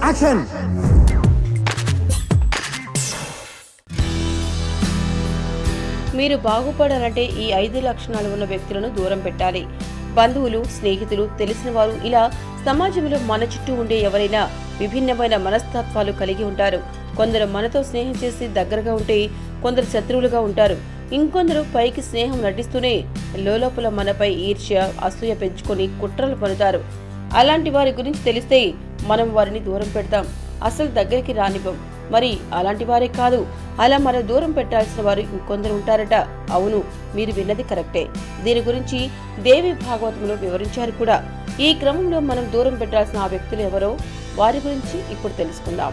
Action. మీరు బాగుపడాలంటే ఈ 5 లక్షణాలు ఉన్న వ్యక్తులను దూరం పెట్టాలి. బంధువులు, స్నేహితులు, తెలిసిన వారు, ఇలా సమాజంలో మన చుట్టూ ఉండే ఎవరైనా విభిన్నమైన మనస్తత్వాలు కలిగి ఉంటారు. కొందరు మనతో స్నేహం చేసి దగ్గరగా ఉంటే కొందరు శత్రువులుగా ఉంటారు. ఇంకొందరు పైకి స్నేహం నటిస్తూనే లోలోపల మనపై ఈర్ష్య, అసూయ పెంచుకొని కుట్రలు పనుతారు. అలాంటి వారి గురించి తెలిస్తే మనం వారిని దూరం పెడతాం, అసలు దగ్గరికి రానివ్వం. మరి అలాంటి వారే కాదు, అలా మనం దూరం పెట్టాల్సిన వారు ఇంకొందరు ఉంటారట. అవును, మీరు విన్నది కరెక్టే. దీని గురించి దేవి భాగవతంలో వివరించారు కూడా. ఈ క్రమంలో మనం దూరం పెట్టాల్సిన ఆ వ్యక్తులు ఎవరో వారి గురించి ఇప్పుడు తెలుసుకుందాం.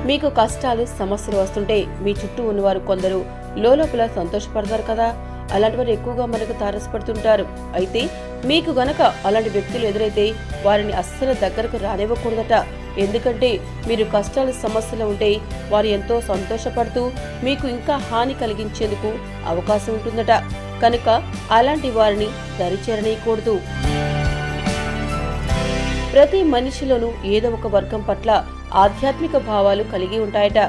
మీకు కష్టాలు, సమస్యలు వస్తుంటే మీ చుట్టూ ఉన్నవారు కొందరు లోపల సంతోషపడతారు కదా, అలాంటి వారు ఎక్కువగా మనకు తారసపడుతుంటారు. అయితే మీకు గనక అలాంటి వ్యక్తులు ఎదురైతే వారిని అస్సలు దగ్గరకు రానివ్వకూడదట. ఎందుకంటే మీరు కష్టాలు, సమస్యలు ఉంటే వారు ఎంతో సంతోషపడుతూ మీకు ఇంకా హాని కలిగించేందుకు అవకాశం ఉంటుందట. కనుక అలాంటి వారిని దరిచేరనీయకూడదు. ప్రతి మనిషిలోనూ ఏదో ఒక వర్గం పట్ల ఆధ్యాత్మిక భావాలు కలిగి ఉంటాయట.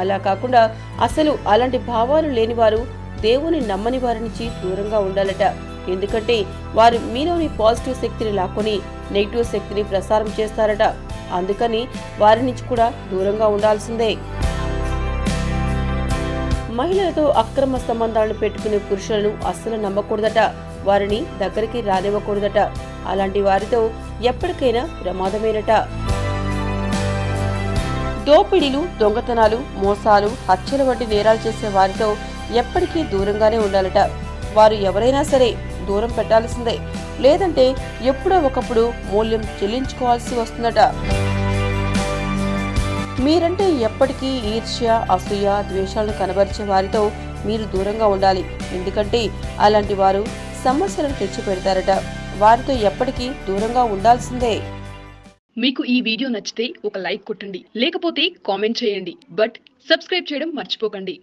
అలా కాకుండా అసలు అలాంటి భావాలు లేని వారు దేవుని నమ్మని వారి నుంచి దూరంగా ఉండాలట. ఎందుకంటే వారు మీలోని పాజిటివ్ శక్తిని లాక్కొని నెగిటివ్ శక్తిని ప్రసారం చేస్తారట. అందుకని వారి నుంచి కూడా దూరంగా ఉండాల్సిందే. మహిళలతో అక్రమ సంబంధాలను పెట్టుకునే పురుషులను అస్సలు నమ్మకూడదట. వారిని దగ్గరికి రానివ్వకూడదట. అలాంటి వారితో ఎప్పటికైనా ప్రమాదమేనట. దోపిడీలు, దొంగతనాలు, మోసాలు, హత్యల వంటి నేరాలు చేసే వారితో ఎప్పటికీ దూరంగానే ఉండాలట. వారు ఎవరైనా సరే దూరం పెట్టాల్సిందే, లేదంటే ఎప్పుడో ఒకప్పుడు మూల్యం చెల్లించుకోవాల్సి వస్తుందట. మీరంటే ఎప్పటికీ ఈర్ష్య, అసూయ, ద్వేషాలను కనబరిచే వారితో మీరు దూరంగా ఉండాలి. ఎందుకంటే అలాంటి వారు సమస్యలను తెచ్చిపెడతారట. వారితో ఎప్పటికీ దూరంగా ఉండాల్సిందే. మీకు ఈ వీడియో నచ్చితే ఒక లైక్ కొట్టండి, లేకపోతే కామెంట్ చేయండి. బట్ సబ్స్క్రైబ్ చేయడం మర్చిపోకండి.